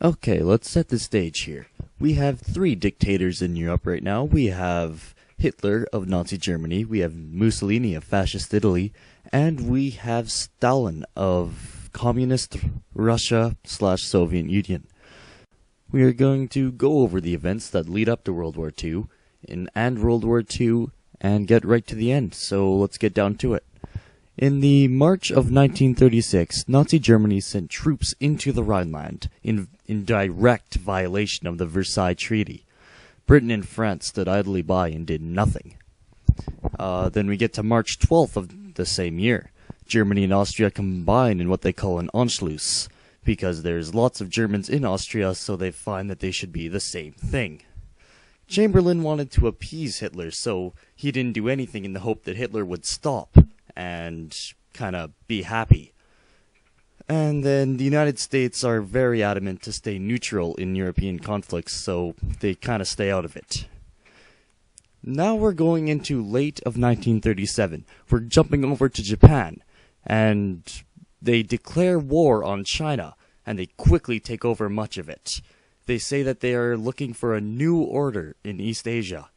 Okay, let's set the stage here. We have three dictators in Europe right now. We have Hitler of Nazi Germany, we have Mussolini of Fascist Italy, and we have Stalin of Communist Russia/Soviet Union. We are going to go over the events that lead up to World War II and World War II and get right to the end, so let's get down to it. In the March of 1936, Nazi Germany sent troops into the Rhineland in direct violation of the Versailles Treaty. Britain and France stood idly by and did nothing. Then we get to March 12th of the same year. Germany and Austria combine in what they call an Anschluss, because there's lots of Germans in Austria, so they find that they should be the same thing. Chamberlain wanted to appease Hitler, so he didn't do anything in the hope that Hitler would stop and kind of be happy. And then the United States are very adamant to stay neutral in European conflicts, so they kind of stay out of it. Now we're going into late of 1937. We're jumping over to Japan, and they declare war on China, and they quickly take over much of it. They say that they are looking for a new order in East Asia.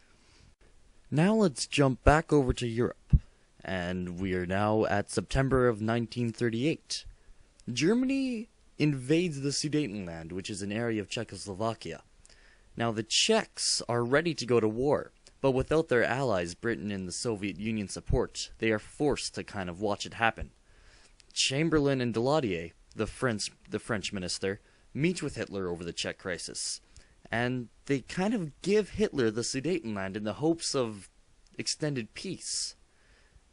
Now let's jump back over to Europe. And we are now at September of 1938. Germany invades the Sudetenland, which is an area of Czechoslovakia. Now the Czechs are ready to go to war, but without their allies, Britain and the Soviet Union support, they are forced to kind of watch it happen. Chamberlain and Daladier, the French minister, meet with Hitler over the Czech crisis. And they kind of give Hitler the Sudetenland in the hopes of extended peace.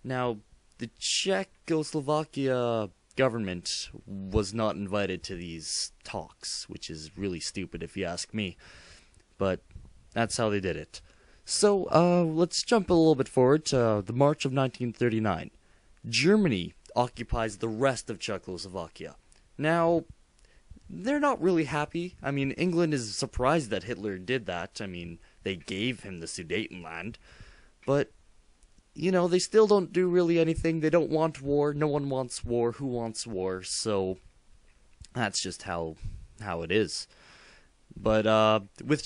Now, the Czechoslovakia government was not invited to these talks, which is really stupid if you ask me. But that's how they did it. So, let's jump a little bit forward to the March of 1939. Germany occupies the rest of Czechoslovakia. Now, they're not really happy. I mean, England is surprised that Hitler did that. I mean, they gave him the Sudetenland. But you know, they still don't do really anything. They don't want war. No one wants war. Who wants war? So that's just how it is. But with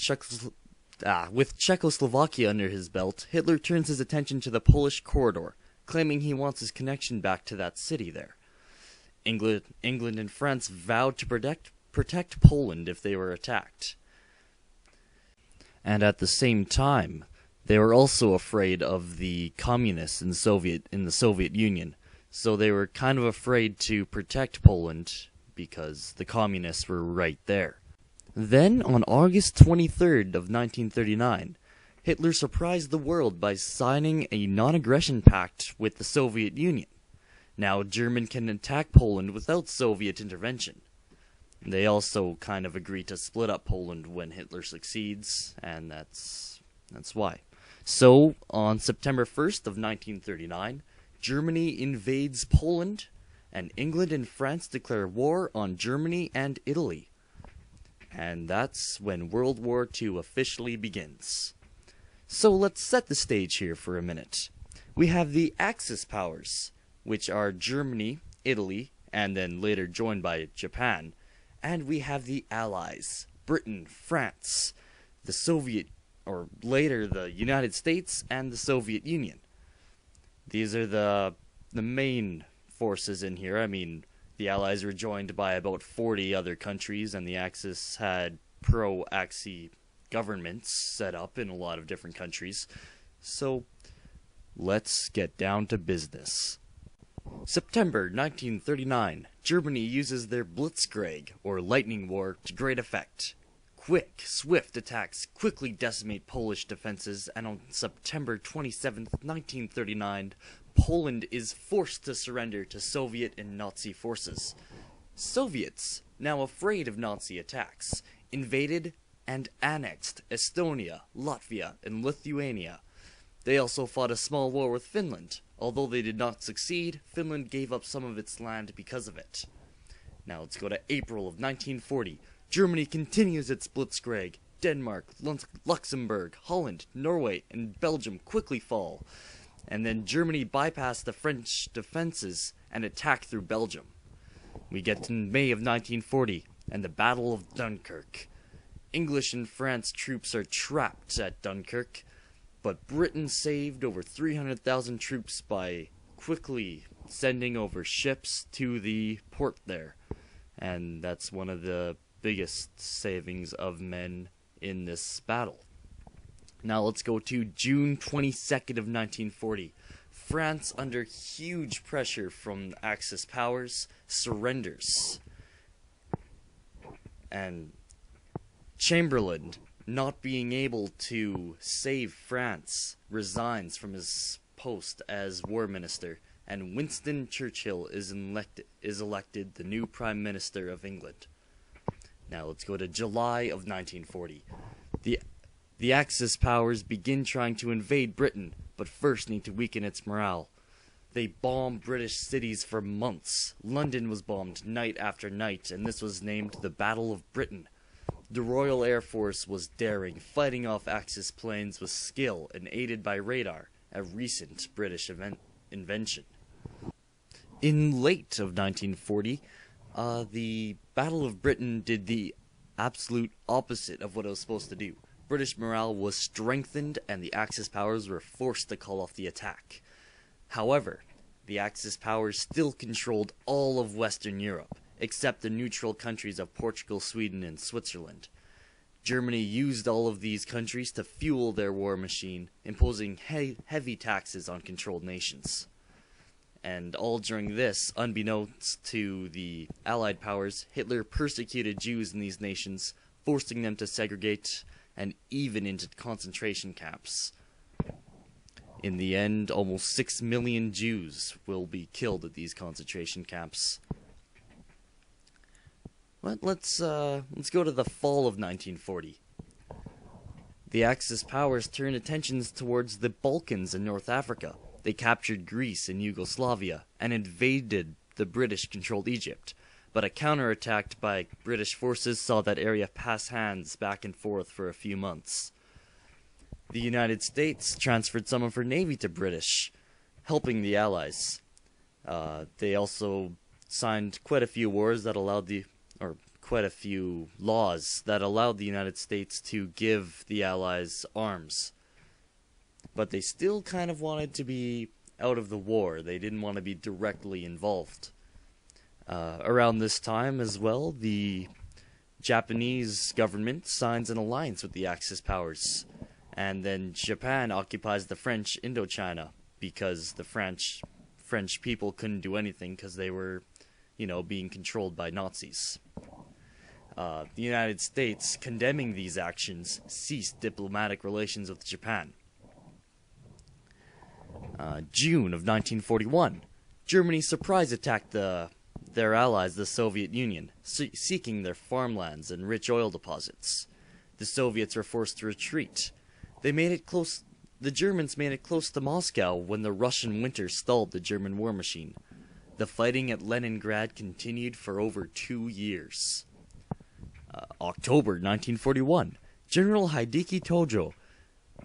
Czechoslovakia under his belt, Hitler turns his attention to the Polish corridor, claiming he wants his connection back to that city there. England and France vowed to protect Poland if they were attacked. And at the same time, they were also afraid of the communists in the Soviet Union, so they were kind of afraid to protect Poland because the communists were right there. Then, on August 23rd of 1939, Hitler surprised the world by signing a non-aggression pact with the Soviet Union. Now, Germany can attack Poland without Soviet intervention. They also kind of agree to split up Poland when Hitler succeeds, and that's why. So, on September 1st of 1939, Germany invades Poland, and England and France declare war on Germany and Italy. And that's when World War II officially begins. So let's set the stage here for a minute. We have the Axis powers, which are Germany, Italy, and then later joined by Japan. And we have the Allies, Britain, France, the United States, and the Soviet Union. These are the main forces in here. I mean, the Allies were joined by about 40 other countries, and the Axis had pro-Axis governments set up in a lot of different countries. So, let's get down to business. September 1939, Germany uses their Blitzkrieg, or lightning war, to great effect. Quick, swift attacks quickly decimate Polish defenses, and on September 27, 1939, Poland is forced to surrender to Soviet and Nazi forces. Soviets, now afraid of Nazi attacks, invaded and annexed Estonia, Latvia, and Lithuania. They also fought a small war with Finland. Although they did not succeed, Finland gave up some of its land because of it. Now let's go to April of 1940. Germany continues its blitzkrieg. Denmark, Luxembourg, Holland, Norway, and Belgium quickly fall. And then Germany bypassed the French defenses and attacked through Belgium. We get to May of 1940. and the Battle of Dunkirk. English and France troops are trapped at Dunkirk, but Britain saved over 300,000 troops by quickly sending over ships to the port there. And that's one of the biggest savings of men in this battle. Now let's go to June 22nd of 1940. France, under huge pressure from Axis powers, surrenders. And Chamberlain, not being able to save France, resigns from his post as war minister, and Winston Churchill is elected the new Prime Minister of England. Now let's go to July of 1940. The Axis powers begin trying to invade Britain, but first need to weaken its morale. They bomb British cities for months. London was bombed night after night, and this was named the Battle of Britain. The Royal Air Force was daring, fighting off Axis planes with skill and aided by radar, a recent British invention. In late of 1940, the Battle of Britain did the absolute opposite of what it was supposed to do. British morale was strengthened, and the Axis powers were forced to call off the attack. However, the Axis powers still controlled all of Western Europe, except the neutral countries of Portugal, Sweden, and Switzerland. Germany used all of these countries to fuel their war machine, imposing heavy taxes on controlled nations. And all during this, unbeknownst to the Allied powers, Hitler persecuted Jews in these nations, forcing them to segregate and even into concentration camps. In the end, almost 6 million Jews will be killed at these concentration camps. But let's go to the fall of 1940. The Axis powers turned attentions towards the Balkans and North Africa. They captured Greece and Yugoslavia and invaded the British-controlled Egypt. But a counterattack by British forces saw that area pass hands back and forth for a few months. The United States transferred some of her navy to British, helping the Allies. They also signed quite a few laws that allowed the United States to give the Allies arms. But they still kind of wanted to be out of the war. They didn't want to be directly involved. Around this time as well, the Japanese government signs an alliance with the Axis powers. And then Japan occupies the French Indochina because the French people couldn't do anything because they were, being controlled by Nazis. The United States, condemning these actions, ceased diplomatic relations with Japan. June of 1941, Germany surprise attacked their allies, the Soviet Union, seeking their farmlands and rich oil deposits. The Soviets were forced to retreat. The Germans made it close to Moscow when the Russian winter stalled the German war machine. The fighting at Leningrad continued for over 2 years. October 1941, General Hideki Tojo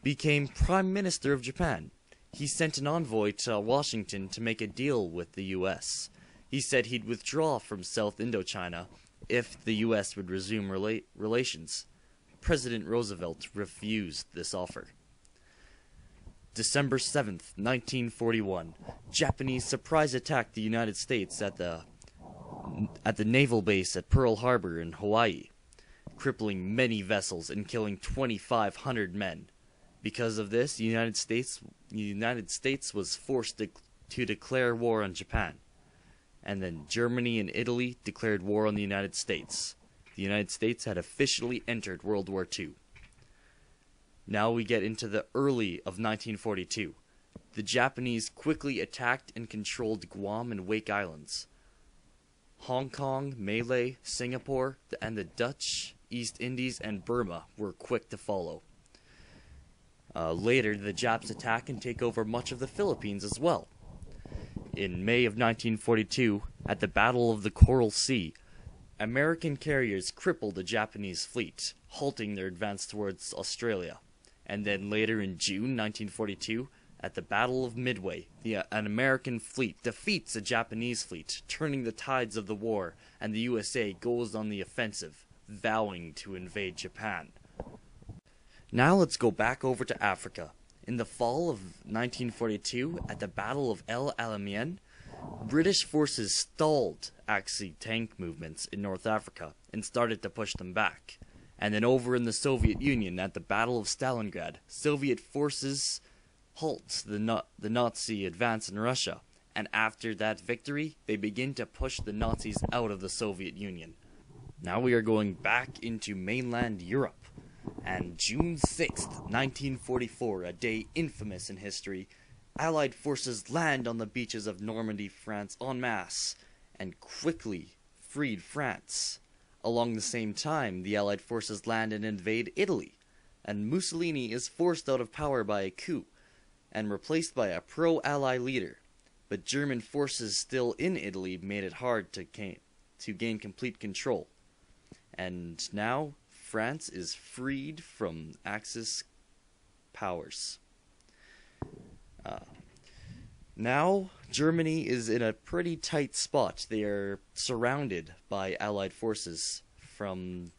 became Prime Minister of Japan. He sent an envoy to Washington to make a deal with the U.S. He said he'd withdraw from South Indochina if the U.S. would resume relations. President Roosevelt refused this offer. December 7th, 1941, Japanese surprise attacked the United States at the naval base at Pearl Harbor in Hawaii, crippling many vessels and killing 2,500 men. Because of this, the United States was forced to declare war on Japan. And then Germany and Italy declared war on the United States. The United States had officially entered World War II. Now we get into the early of 1942. The Japanese quickly attacked and controlled Guam and Wake Islands. Hong Kong, Malay, Singapore, and the Dutch, East Indies, and Burma were quick to follow. Later, the Japs attack and take over much of the Philippines as well. In May of 1942, at the Battle of the Coral Sea, American carriers crippled the Japanese fleet, halting their advance towards Australia. And then later in June 1942, At the Battle of Midway, an American fleet defeats a Japanese fleet, turning the tides of the war, and the USA goes on the offensive, vowing to invade Japan. Now let's go back over to Africa. In the fall of 1942, at the Battle of El Alamein, British forces stalled Axis tank movements in North Africa and started to push them back. And then over in the Soviet Union, at the Battle of Stalingrad, Soviet forces halt the Nazi advance in Russia, and after that victory, they begin to push the Nazis out of the Soviet Union. Now we are going back into mainland Europe, and June 6th, 1944, a day infamous in history, Allied forces land on the beaches of Normandy, France en masse, and quickly freed France. Along the same time, the Allied forces land and invade Italy, and Mussolini is forced out of power by a coup, and replaced by a pro-Ally leader, but German forces still in Italy made it hard to gain complete control. And now, France is freed from Axis powers. Now, Germany is in a pretty tight spot. They are surrounded by Allied forces from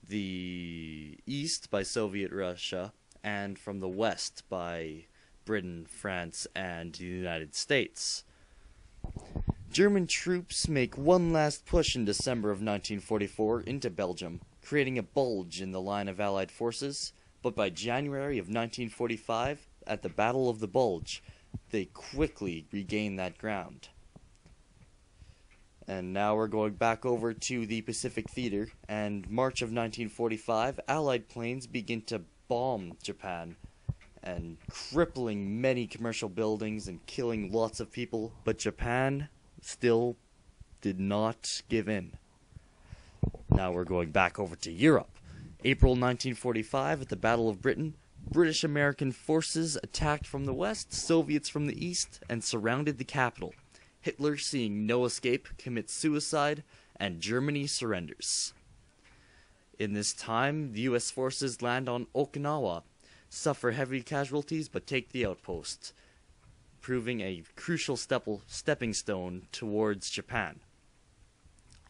the east by Soviet Russia, and from the west by Britain, France, and the United States. German troops make one last push in December of 1944 into Belgium, creating a bulge in the line of Allied forces, but by January of 1945, at the Battle of the Bulge, they quickly regain that ground. And now we're going back over to the Pacific Theater, and March of 1945, Allied planes begin to bomb Japan, and crippling many commercial buildings and killing lots of people, but Japan still did not give in. Now we're going back over to Europe. April 1945, at the Battle of Britain, British-American forces attacked from the west, Soviets from the east, and surrounded the capital. Hitler, seeing no escape, commits suicide, and Germany surrenders. In this time, the US forces land on Okinawa, suffer heavy casualties, but take the outpost, proving a crucial stepping stone towards Japan.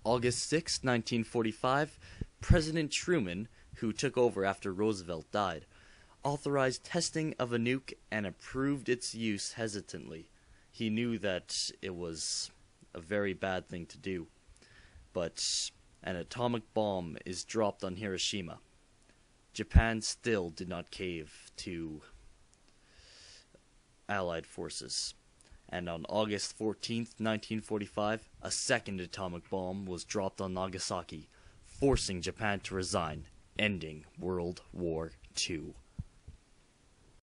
August 6, 1945, President Truman, who took over after Roosevelt died, authorized testing of a nuke and approved its use hesitantly. He knew that it was a very bad thing to do, but an atomic bomb is dropped on Hiroshima. Japan still did not cave to Allied forces. And on August 14th, 1945, a second atomic bomb was dropped on Nagasaki, forcing Japan to resign, ending World War II.